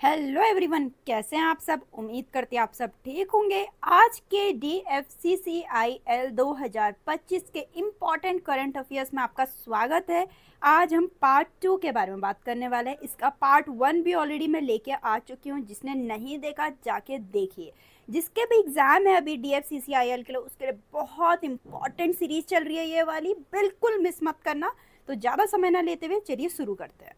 Hello everyone, कैसे हैं आप सब। उम्मीद करते हैं आप सब ठीक होंगे। आज के DFCCIL 2025 के इम्पॉर्टेंट करंट अफेयर्स में आपका स्वागत है। आज हम पार्ट 2 के बारे में बात करने वाले हैं। इसका पार्ट 1 भी ऑलरेडी मैं लेके आ चुकी हूँ, जिसने नहीं देखा जाके देखिए। जिसके भी एग्ज़ाम है अभी DFCCIL के लिए, उसके लिए बहुत इंपॉर्टेंट सीरीज चल रही है ये वाली, बिल्कुल मिस मत करना। तो ज़्यादा समय ना लेते हुए चलिए शुरू करते हैं।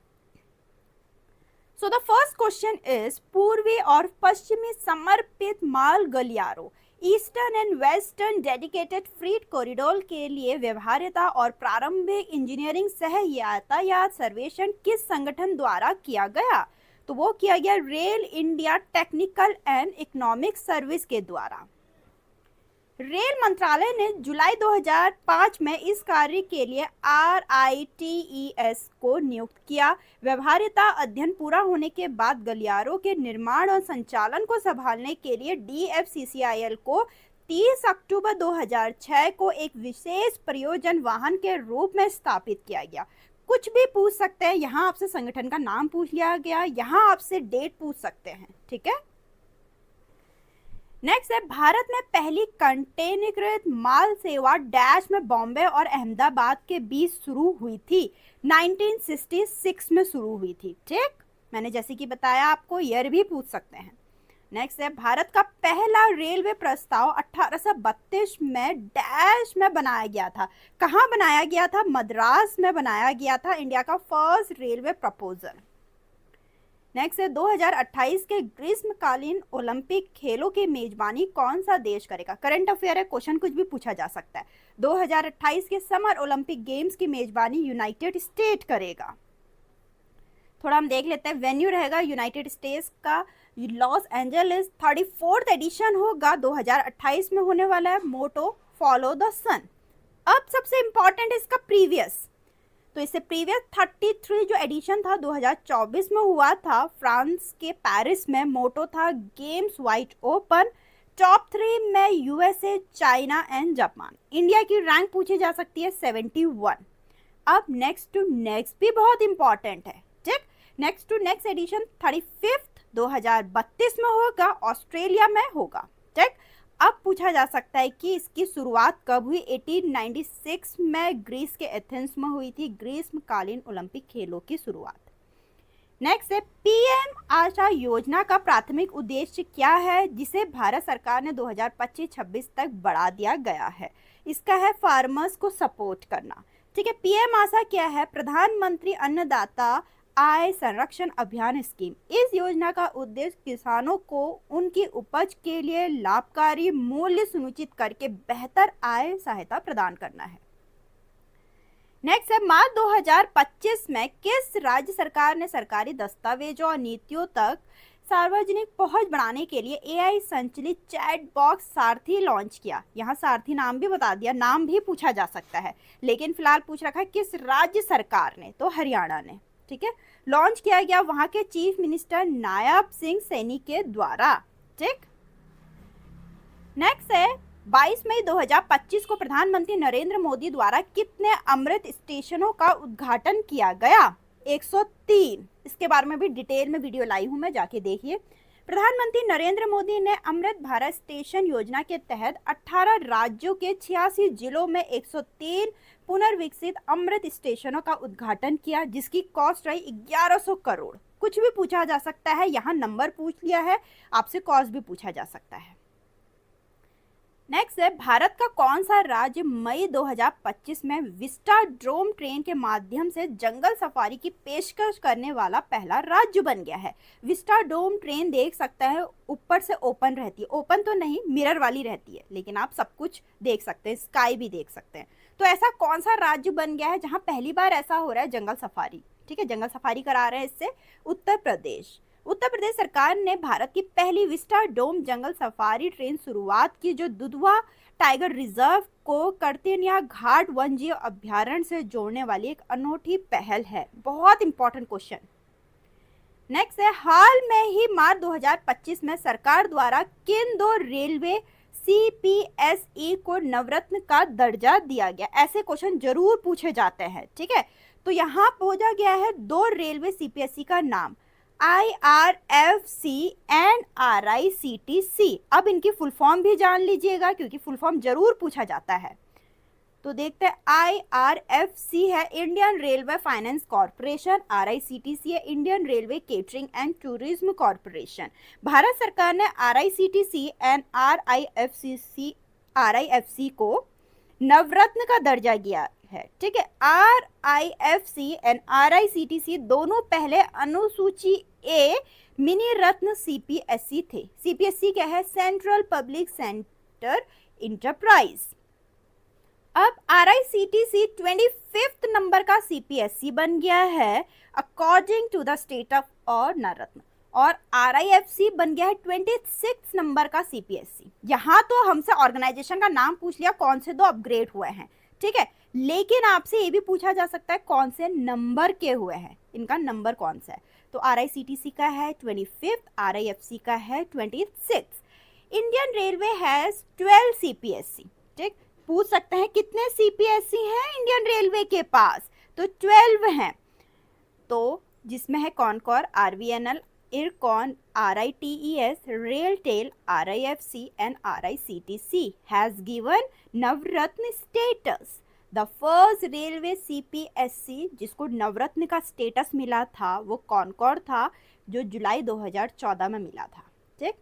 So the first question is पूर्वी और पश्चिमी समर्पित माल गलियारों eastern and western dedicated freight corridor के लिए व्यवहार्यता और प्रारंभिक इंजीनियरिंग सह यातायात सर्वेक्षण किस संगठन द्वारा किया गया। तो वो किया गया rail India technical and economic service के द्वारा। रेल मंत्रालय ने जुलाई 2005 में इस कार्य के लिए RITES को नियुक्त किया। व्यवहार्यता अध्ययन पूरा होने के बाद गलियारों के निर्माण और संचालन को संभालने के लिए DFCCIL को 30 अक्टूबर 2006 को एक विशेष प्रयोजन वाहन के रूप में स्थापित किया गया। कुछ भी पूछ सकते हैं, यहाँ आपसे संगठन का नाम पूछ लिया गया, यहाँ आपसे डेट पूछ सकते हैं, ठीक है। नेक्स्ट है भारत में पहली कंटेनरीकृत माल सेवा डैश में बॉम्बे और अहमदाबाद के बीच शुरू हुई थी। 1966 में शुरू हुई थी, ठीक। मैंने जैसे कि बताया आपको, ईयर भी पूछ सकते हैं। नेक्स्ट है भारत का पहला रेलवे प्रस्ताव 1832 में डैश में बनाया गया था। कहाँ बनाया गया था? मद्रास में बनाया गया था। इंडिया का फर्स्ट रेलवे प्रपोजल। नेक्स्ट है 2028 के ग्रीष्मकालीन ओलंपिक खेलों की मेजबानी कौन सा देश करेगा। करंट अफेयर है, क्वेश्चन कुछ भी पूछा जा सकता है। 2028 के समर ओलंपिक गेम्स की मेजबानी यूनाइटेड स्टेट करेगा। थोड़ा हम देख लेते हैं। वेन्यू रहेगा यूनाइटेड स्टेट्स का लॉस एंजलिस। 34th एडिशन होगा, 2028 में होने वाला है। मोटो फॉलो द सन। अब सबसे इंपॉर्टेंट इसका प्रीवियस, तो इससे प्रीवियस 33 जो एडिशन था 2024 में हुआ था फ्रांस के पेरिस में। मोटो था गेम्स वाइड ओपन। टॉप 3 में USA, China and Japan. India की रैंक पूछी जा सकती है 71। अब नेक्स्ट टू नेक्स्ट भी बहुत इंपॉर्टेंट है, ठीक। Next to next addition 35th 2032 में होगा, ऑस्ट्रेलिया में होगा, ठीक। अब पूछा जा सकता है कि इसकी शुरुआत कब हुई। 1896 में ग्रीस के एथेंस में हुई थी ग्रीष्मकालीन ओलंपिक खेलों की शुरुआत। नेक्स्ट है PM आशा योजना का प्राथमिक उद्देश्य क्या है, जिसे भारत सरकार ने 2025-26 तक बढ़ा दिया गया है। इसका है फार्मर्स को सपोर्ट करना, ठीक है। PM आशा क्या है? प्रधानमंत्री अन्नदाता आय संरक्षण अभियान स्कीम। इस योजना का उद्देश्य किसानों को उनकी उपज के लिए लाभकारी मूल्य सुनिश्चित करके बेहतर आय सहायता प्रदान करना है। नेक्स्ट है मार्च 2025 में किस राज्य सरकार ने सरकारी दस्तावेजों और नीतियों तक सार्वजनिक पहुंच बढ़ाने के लिए AI संचालित चैट बॉक्स सारथी लॉन्च किया। यहाँ सारथी नाम भी बता दिया, नाम भी पूछा जा सकता है, लेकिन फिलहाल पूछ रखा है किस राज्य सरकार ने, तो हरियाणा ने, ठीक है। लॉन्च किया गया वहां के चीफ मिनिस्टर नायब सिंह सैनी के द्वारा, ठीक। नेक्स्ट है 22 मई 2025 को प्रधानमंत्री नरेंद्र मोदी द्वारा कितने अमृत स्टेशनों का उद्घाटन किया गया? 103। इसके बारे में भी डिटेल में वीडियो लाई हूं मैं, जाके देखिए। प्रधानमंत्री नरेंद्र मोदी ने अमृत भारत स्टेशन योजना के तहत 18 राज्यों के 86 जिलों में 103 पुनर्विकसित अमृत स्टेशनों का उद्घाटन किया, जिसकी कॉस्ट रही 1100 करोड़। कुछ भी पूछा जा सकता है, यहाँ नंबर पूछ लिया है, आपसे कॉस्ट भी पूछा जा सकता है। नेक्स्ट है भारत का कौन सा राज्य मई 2025 में विस्टा ड्रोन ट्रेन के माध्यम से जंगल सफारी की पेशकश करने वाला पहला राज्य बन गया है। विस्टा ड्रोन ट्रेन देख सकता है, ऊपर से ओपन रहती है, ओपन तो नहीं मिरर वाली रहती है, लेकिन आप सब कुछ देख सकते हैं, स्काई भी देख सकते हैं। तो ऐसा कौन सा राज्य बन गया है जहां पहली बार ऐसा हो रहा है जंगल सफारी, ठीक है, जंगल सफारी करा रहे हैं इससे? उत्तर प्रदेश। उत्तर प्रदेश सरकार ने भारत की पहली विस्टा डोम जंगल सफारी ट्रेन शुरुआत की, जो दुधवा टाइगर रिजर्व को कर्तनिया घाट वन्यजीव अभ्यारण्य से जोड़ने वाली एक अनूठी पहल है। बहुत इंपॉर्टेंट क्वेश्चन। नेक्स्ट है हाल में ही मार्च 2025 में सरकार द्वारा किन दो रेलवे CPSE को नवरत्न का दर्जा दिया गया? ऐसे क्वेश्चन जरूर पूछे जाते हैं, ठीक है। तो यहाँ पूछा गया है दो रेलवे CPSE का नाम, IRFC एंड RICTC। अब इनकी फुल फॉर्म भी जान लीजिएगा क्योंकि फुल फॉर्म जरूर पूछा जाता है। तो देखते हैं, IRFC है Indian railway finance corporation, RICTC है Indian railway catering and tourism corporation. Bharat सरकार ने RICTC एंड RIFC को नवरत्न का दर्जा दिया है। ठीक है, RIFC एंड RICTC दोनों पहले अनुसूची ए मिनी रत्न CPSC थे। CPSC क्या है? Central public sector enterprise. अब RICTC 25th नंबर का CPSC बन गया है according to the state of और नवरत्न, और RIFC बन गया है 26th नंबर का CPSC। यहाँ तो हमसे ऑर्गेनाइजेशन का नाम पूछ लिया, कौन से दो अपग्रेड हुए हैं, ठीक है, लेकिन आपसे ये भी पूछा जा सकता है कौन से नंबर के हुए हैं, इनका नंबर कौन सा है। तो RICTC का है 25th, RIFC का है 26th। Indian railway has 12 CPSC। ठीक, पूछ सकते हैं कितने CPSC हैं इंडियन रेलवे के पास, तो 12 हैं। तो जिसमें है Concor, RVNL, IRCON, RITES, RailTel, RIFC and RICTC has given Navratna status. The first railway CPSC जिसको नवरत्न का स्टेटस मिला था वो कॉनकॉर था, जो जुलाई 2014 में मिला था। ठीक,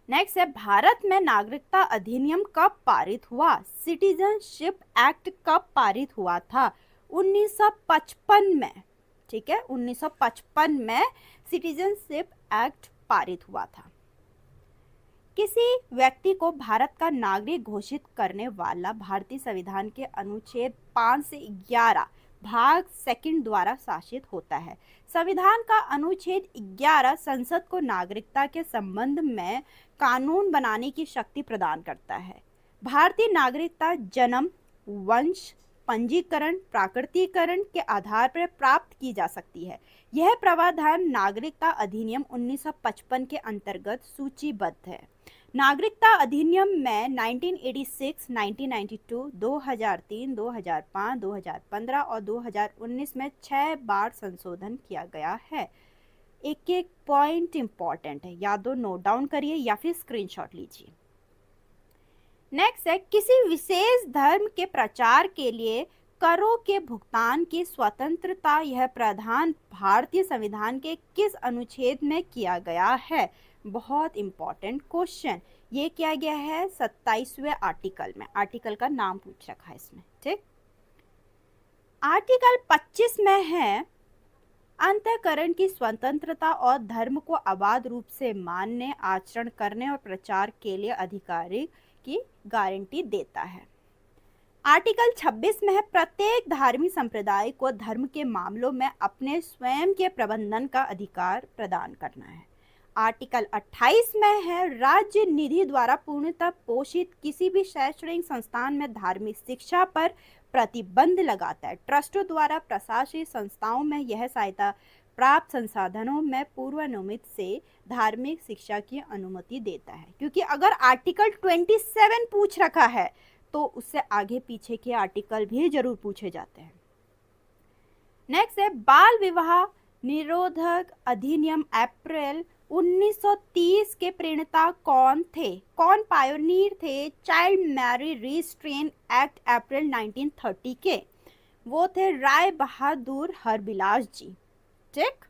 नेक्स्ट है, भारत में नागरिकता अधिनियम कब पारित हुआ? सिटीजनशिप एक्ट कब पारित हुआ था? 1955 में। ठीक है, 1955 में सिटीजनशिप एक्ट पारित हुआ था। किसी व्यक्ति को भारत का नागरिक घोषित करने वाला भारतीय संविधान के अनुच्छेद 5 से 11 भाग 2 द्वारा शासित होता है। संविधान का अनुच्छेद 11 संसद को नागरिकता के संबंध में कानून बनाने की शक्ति प्रदान करता है। भारतीय नागरिकता जन्म, वंश, पंजीकरण, प्राकृतिकरण के आधार पर प्राप्त की जा सकती है। यह प्रावधान नागरिकता अधिनियम 1955 के अंतर्गत सूचीबद्ध है। नागरिकता अधिनियम में 1986, 1992, 2003, 2005, 2015 और 2019 में 6 बार संशोधन किया गया है। एक एक पॉइंट इंपॉर्टेंट है, या तो नोट डाउन करिए या फिर स्क्रीनशॉट लीजिए। नेक्स्ट है, किसी विशेष धर्म के प्रचार के लिए करों के भुगतान की स्वतंत्रता, यह प्रावधान भारतीय संविधान के किस अनुच्छेद में किया गया है? बहुत इंपॉर्टेंट क्वेश्चन। ये किया गया है 27वें आर्टिकल में, आर्टिकल का नाम पूछ रखा है इसमें। ठीक, आर्टिकल 25 में है अंतःकरण की स्वतंत्रता और धर्म को अबाध रूप से मानने, आचरण करने और प्रचार के लिए अधिकारी की गारंटी देता है। आर्टिकल 26 में है प्रत्येक धार्मिक संप्रदाय को धर्म के मामलों में अपने स्वयं के प्रबंधन का अधिकार प्रदान करना है। आर्टिकल 28 में है राज्य निधि द्वारा पूर्णतः पोषित किसी भी शैक्षणिक संस्थान में धार्मिक शिक्षा पर प्रतिबंध लगाता है। ट्रस्टों द्वारा प्रशासित संस्थाओं में यह सहायता प्राप्त संसाधनों में पूर्वानुमित से धार्मिक शिक्षा की अनुमति देता है। क्योंकि अगर आर्टिकल 27 पूछ रखा है तो उससे आगे पीछे के आर्टिकल भी जरूर पूछे जाते हैं। नेक्स्ट है, बाल विवाह निरोधक अधिनियम अप्रैल 1930 के प्रणेता कौन थे? कौन पायोनियर थे चाइल्ड मैरिज रिस्ट्रेन एक्ट अप्रैल 1930 के? वो थे राय बहादुर हरबिलास जी। ठीक,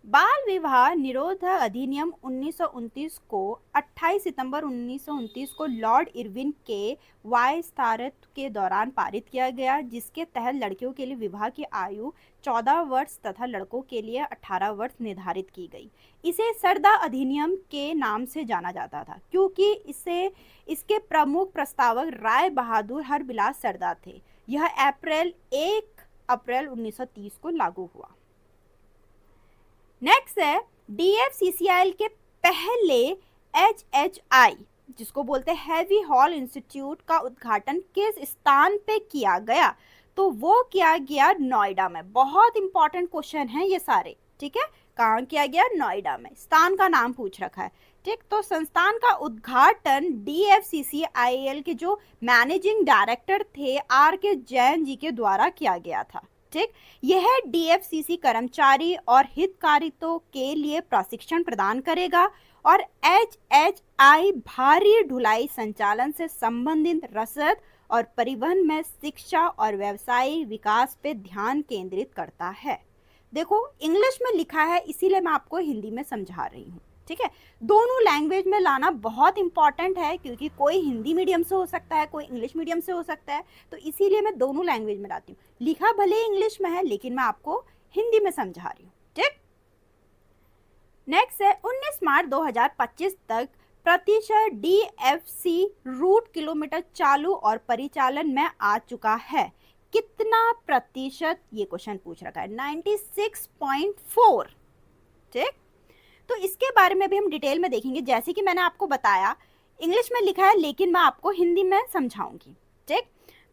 बाल विवाह निरोधक अधिनियम 1929 को 28 सितंबर 1929 को लॉर्ड इरविन के वायस्तारत्व के दौरान पारित किया गया, जिसके तहत लड़कियों के लिए विवाह की आयु 14 वर्ष तथा लड़कों के लिए 18 वर्ष निर्धारित की गई। इसे सरदा अधिनियम के नाम से जाना जाता था क्योंकि इसके प्रमुख प्रस्तावक राय बहादुर हरबिलास सरदा थे। यह 1 अप्रैल 1930 को लागू हुआ। नेक्स्ट है, DFCCIL के पहले HHI जिसको बोलते हैं हैवी हॉल इंस्टीट्यूट का उद्घाटन किस स्थान पे किया गया? तो वो किया गया नोएडा में। बहुत इंपॉर्टेंट क्वेश्चन है ये सारे। ठीक है, कहाँ किया गया? नोएडा में। स्थान का नाम पूछ रखा है। ठीक, तो संस्थान का उद्घाटन DFCCIL के जो मैनेजिंग डायरेक्टर थे RK जैन जी के द्वारा किया गया था। ठीक, यह डीएफसीसी कर्मचारी और हितधारकों के लिए प्रशिक्षण प्रदान करेगा और एचएचआई भारी ढुलाई संचालन से संबंधित रसद और परिवहन में शिक्षा और व्यवसायिक विकास पे ध्यान केंद्रित करता है। देखो इंग्लिश में लिखा है इसीलिए मैं आपको हिंदी में समझा रही हूँ, ठीक है। दोनों लैंग्वेज में लाना बहुत इंपॉर्टेंट है क्योंकि कोई हिंदी मीडियम से हो सकता है, कोई इंग्लिश मीडियम से हो सकता है, तो इसीलिए मैं दोनों लैंग्वेज में लाती हूँ। लिखा भले इंग्लिश में है लेकिन मैं आपको हिंदी में समझा रही हूँ, ठीक। नेक्स्ट है 19 मार्च 2025 तक प्रतिशत डीएफसी रूट किलोमीटर चालू और परिचालन में आ चुका है। कितना प्रतिशत, ये क्वेश्चन पूछ रखा है 96.4, ठीक। तो इसके बारे में भी हम डिटेल में देखेंगे। जैसे कि मैंने आपको बताया इंग्लिश में लिखा है लेकिन मैं आपको हिंदी में समझाऊंगी, ठीक।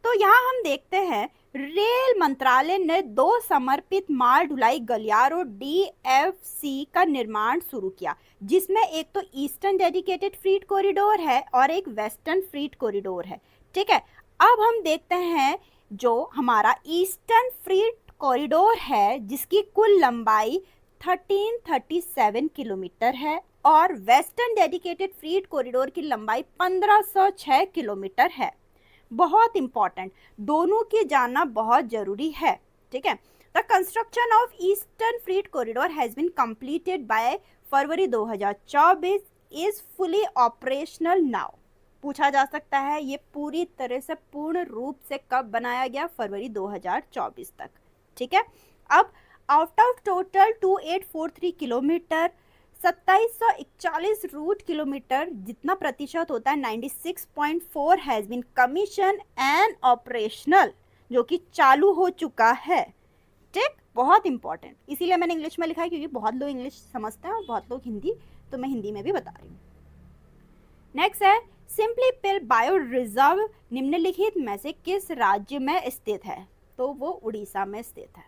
तो यहाँ हम देखते हैं रेल मंत्रालय ने 2 समर्पित माल ढुलाई गलियारों डीएफसी का निर्माण शुरू किया, जिसमें एक तो ईस्टर्न डेडिकेटेड फ्रीट कॉरिडोर है और एक वेस्टर्न फ्रीट कॉरिडोर है, ठीक है। अब हम देखते हैं जो हमारा ईस्टर्न फ्रीट कॉरिडोर है जिसकी कुल लंबाई 1337 किलोमीटर है और वेस्टर्न डेडिकेटेड फ्रीट कॉरिडोर की लंबाई 1506 किलोमीटर है। बहुत इंपॉर्टेंट, दोनों की जानना बहुत जरूरी है, ठीक है। The construction of eastern freight corridor has been completed by February 2024 is fully operational now. पूछा जा सकता है ये पूरी तरह से पूर्ण रूप से कब बनाया गया, फरवरी 2024 तक, ठीक है। अब out of total 2843 kilometre 2741 route kilometre जितना प्रतिशत होता है 96.4 has been commissioned and operational, जो कि चालू हो चुका है, ठीक। बहुत इंपॉर्टेंट, इसीलिए मैंने इंग्लिश में लिखा है क्योंकि बहुत लोग इंग्लिश समझते हैं और बहुत लोग हिंदी, तो मैं हिंदी में भी बता रही हूँ। नेक्स्ट है सिंपली पिल बायो रिजर्व निम्नलिखित में से किस राज्य में स्थित है, तो वो उड़ीसा में स्थित है,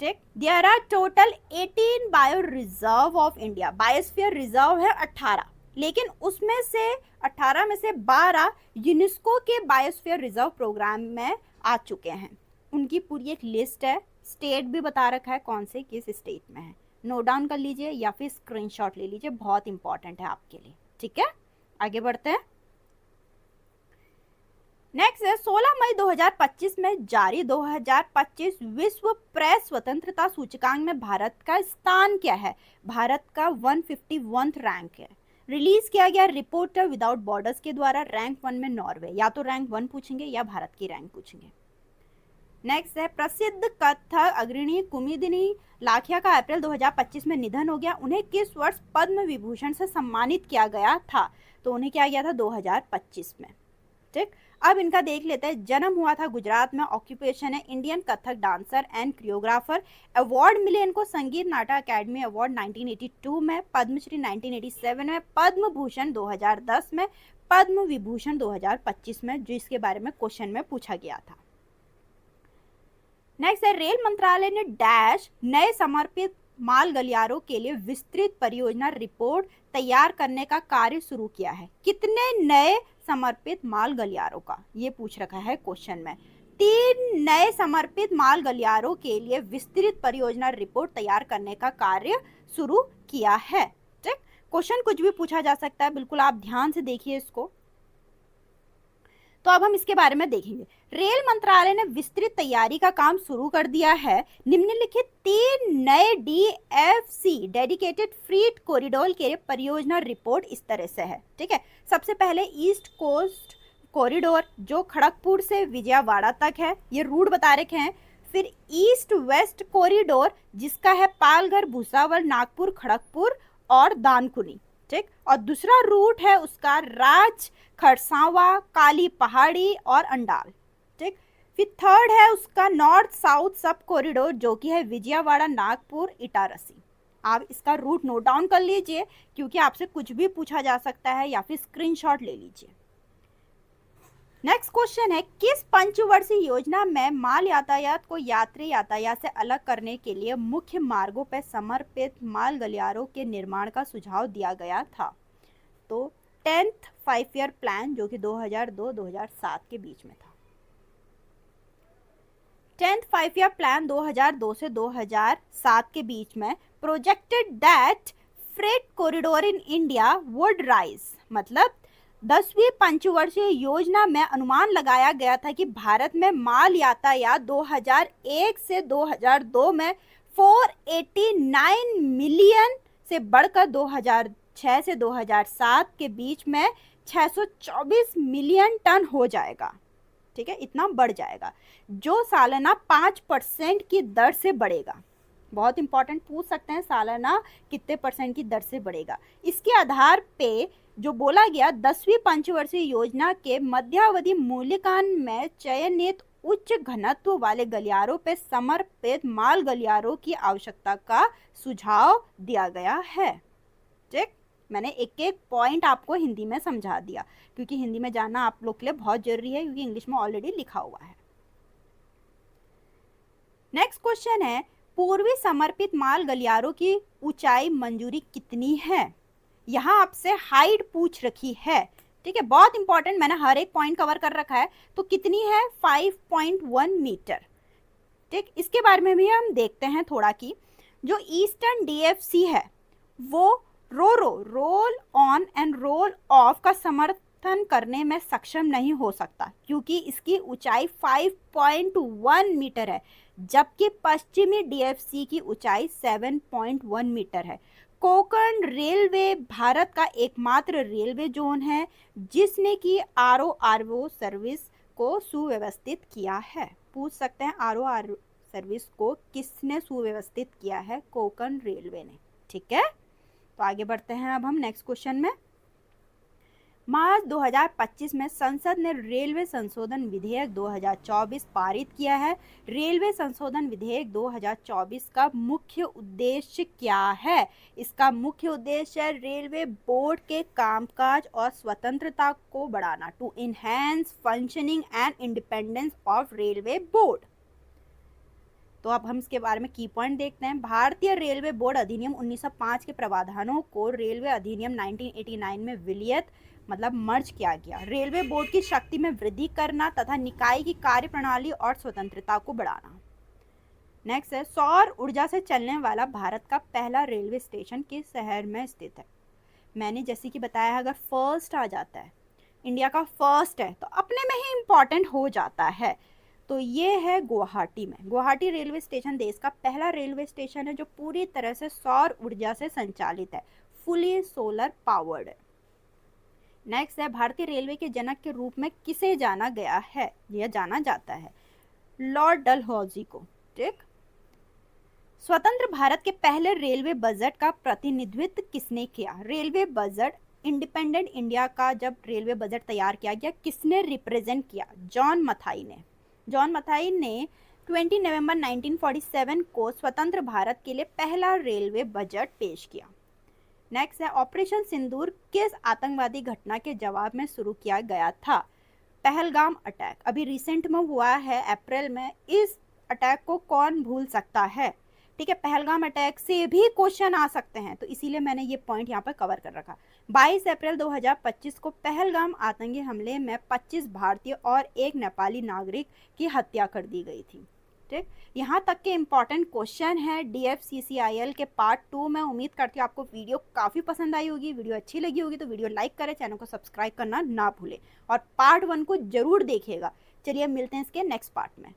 ठीक। There are total 18 bio reserve of India. Biosphere reserve है 18, लेकिन उसमें से 18 में से 12 यूनेस्को के बायोस्फीयर रिजर्व प्रोग्राम में आ चुके हैं। उनकी पूरी एक लिस्ट है, स्टेट भी बता रखा है कौन से किस स्टेट में है, नोट डाउन कर लीजिए या फिर स्क्रीनशॉट ले लीजिए, बहुत इंपॉर्टेंट है आपके लिए, ठीक है। आगे बढ़ते हैं। नेक्स्ट है 16 मई 2025 में जारी 2025 विश्व प्रेस स्वतंत्रता सूचकांक में भारत का स्थान क्या है, भारत का 151 रैंक है। रिलीज किया गया रिपोर्टर विदाउट बॉर्डर्स के द्वारा। रैंक 1 में नॉर्वे, या तो रैंक 1 पूछेंगे या भारत की रैंक पूछेंगे। नेक्स्ट है प्रसिद्ध कथक अग्रणी कुमुदिनी लाखिया का अप्रैल 2025 में निधन हो गया। उन्हें किस वर्ष पद्म विभूषण से सम्मानित किया गया था, तो उन्हें किया गया था 2025 में, ठीक। अब इनका देख लेते हैं। जन्म हुआ था गुजरात में, ऑक्यूपेशन है Indian Kathak dancer and choreographer. Award मिले इनको संगीत नाटक अकेडमी अवार्ड 1982 में, पद्मश्री 1987 में, पद्म भूषण 2010 में, पद्म विभूषण 2025 में, जिसके बारे में क्वेश्चन में पूछा गया था। नेक्स्ट है रेल मंत्रालय ने डैश नए समर्पित माल गलियारों के लिए विस्तृत परियोजना रिपोर्ट तैयार करने का कार्य शुरू किया है। कितने नए समर्पित माल गलियारों का, ये पूछ रखा है क्वेश्चन में। 3 नए समर्पित माल गलियारों के लिए विस्तृत परियोजना रिपोर्ट तैयार करने का कार्य शुरू किया है, ठीक। क्वेश्चन कुछ भी पूछा जा सकता है, बिल्कुल आप ध्यान से देखिए इसको। तो अब हम इसके बारे में देखेंगे। रेल मंत्रालय ने विस्तृत तैयारी का काम शुरू कर दिया है। निम्नलिखित 3 नए डीएफसी डेडिकेटेड फ्रीट कॉरिडोर के परियोजना रिपोर्ट इस तरह से है, ठीक है। सबसे पहले ईस्ट कोस्ट कॉरिडोर जो खड़गपुर से विजयवाड़ा तक है, ये रूट बता रखे हैं। फिर ईस्ट वेस्ट कॉरिडोर जिसका है पालघर, भुसावल, नागपुर, खड़गपुर और दानकुनी, ठीक। और दूसरा रूट है उसका राज खरसावा, काली पहाड़ी और अंडाल, ठीक। फिर थर्ड है उसका नॉर्थ साउथ सब कॉरिडोर जो कि है विजयवाड़ा, नागपुर, इटारसी। आप इसका रूट नोट डाउन कर लीजिए क्योंकि आपसे कुछ भी पूछा जा सकता है, या फिर स्क्रीनशॉट ले लीजिए। नेक्स्ट क्वेश्चन है किस पंचवर्षीय योजना में माल यातायात को यात्री यातायात से अलग करने के लिए मुख्य मार्गों पर समर्पित माल गलियारों के निर्माण का सुझाव दिया गया था, तो 10th 5 ईयर प्लान जो कि 2002-2007 के बीच में था। 10th 5 ईयर प्लान 2002 से 2007 के बीच में projected that freight corridor in India would rise, मतलब 10वीं पंचवर्षीय योजना में अनुमान लगाया गया था कि भारत में माल यातायात 2001 से 2002 में 489 मिलियन से बढ़कर 2006 से 2007 के बीच में 624 मिलियन टन हो जाएगा। ठीक है, इतना बढ़ जाएगा, जो सालाना 5% की दर से बढ़ेगा। बहुत इंपॉर्टेंट, पूछ सकते हैं सालाना कितने % की दर से बढ़ेगा। इसके आधार पे जो बोला गया 10वीं पंचवर्षीय योजना के मध्यावधि मूल्यांकन में चयनित उच्च घनत्व वाले गलियारों पे समर्पित माल गलियारों की आवश्यकता का सुझाव दिया गया है। ठीक, मैंने एक एक पॉइंट आपको हिंदी में समझा दिया, क्योंकि हिंदी में जानना आप लोग के लिए बहुत जरूरी है, क्योंकि इंग्लिश में ऑलरेडी लिखा हुआ है। नेक्स्ट क्वेश्चन है, पूर्वी समर्पित माल गलियारों की ऊंचाई मंजूरी कितनी है? यहाँ आपसे हाइट पूछ रखी है। ठीक है, बहुत इंपॉर्टेंट, मैंने हर एक पॉइंट कवर कर रखा है। तो कितनी है? 5.1 मीटर। ठीक, इसके बारे में भी हम देखते हैं थोड़ा कि जो ईस्टर्न डीएफसी है वो roll on and roll off का समर्थन करने में सक्षम नहीं हो सकता, क्योंकि इसकी ऊंचाई 5.1 मीटर है, जबकि पश्चिमी डीएफसी की ऊंचाई 7.1 मीटर है। कोंकण रेलवे भारत का एकमात्र रेलवे जोन है जिसने की आरओ सर्विस को सुव्यवस्थित किया है। पूछ सकते हैं आरओ सर्विस को किसने सुव्यवस्थित किया है? कोंकण रेलवे ने। ठीक है, तो आगे बढ़ते हैं अब हम नेक्स्ट क्वेश्चन में। मार्च 2025 में संसद ने रेलवे संशोधन विधेयक 2024 पारित किया है। रेलवे संशोधन विधेयक 2024 का मुख्य उद्देश्य क्या है? इसका मुख्य उद्देश्य है रेलवे बोर्ड के कामकाज और स्वतंत्रता को बढ़ाना, to enhance functioning and independence of railway board. तो अब हम इसके बारे में की पॉइंट देखते हैं। भारतीय रेलवे बोर्ड अधिनियम 1905 के प्रावधानों को रेलवे अधिनियम 1989 में विलयित मतलब मर्ज किया गया। रेलवे बोर्ड की शक्ति में वृद्धि करना तथा निकाय की कार्यप्रणाली और स्वतंत्रता को बढ़ाना। नेक्स्ट है, सौर ऊर्जा से चलने वाला भारत का पहला रेलवे स्टेशन किस शहर में स्थित है? मैंने जैसे कि बताया, अगर फर्स्ट आ जाता है, इंडिया का फर्स्ट है, तो अपने में ही इंपॉर्टेंट हो जाता है। तो ये है गुवाहाटी में। गुवाहाटी रेलवे स्टेशन देश का पहला रेलवे स्टेशन है जो पूरी तरह से सौर ऊर्जा से संचालित है, फुली सोलर पावर्ड है। नेक्स्ट है, भारतीय रेलवे के जनक के रूप में किसे जाना गया है या जाना जाता है? लॉर्ड डलहौजी को। ठीक, स्वतंत्र भारत के पहले रेलवे बजट का प्रतिनिधित्व किसने किया? रेलवे बजट इंडिपेंडेंट इंडिया का जब रेलवे बजट तैयार किया गया, किसने रिप्रेजेंट किया? जॉन मथाई ने। जॉन मथाई ने 20 नवंबर 1947 को स्वतंत्र भारत के लिए पहला रेलवे बजट पेश किया। नेक्स्ट है, ऑपरेशन सिंदूर किस आतंकवादी घटना के जवाब में शुरू किया गया था? पहलगाम अटैक, अभी रिसेंट में हुआ है अप्रैल में। इस अटैक को कौन भूल सकता है? ठीक है, पहलगाम अटैक से भी क्वेश्चन आ सकते हैं, तो इसीलिए मैंने ये पॉइंट यहाँ पर कवर कर रखा। 22 अप्रैल 2025 को पहलगाम आतंकी हमले में 25 भारतीय और एक नेपाली नागरिक की हत्या कर दी गई थी। ठीक, यहाँ तक के इम्पॉर्टेंट क्वेश्चन है DFCCIL के पार्ट 2 में। उम्मीद करती हूँ आपको वीडियो काफ़ी पसंद आई होगी। वीडियो अच्छी लगी होगी तो वीडियो लाइक करें, चैनल को सब्सक्राइब करना ना भूलें और पार्ट 1 को जरूर देखिएगा। चलिए मिलते हैं इसके नेक्स्ट पार्ट में।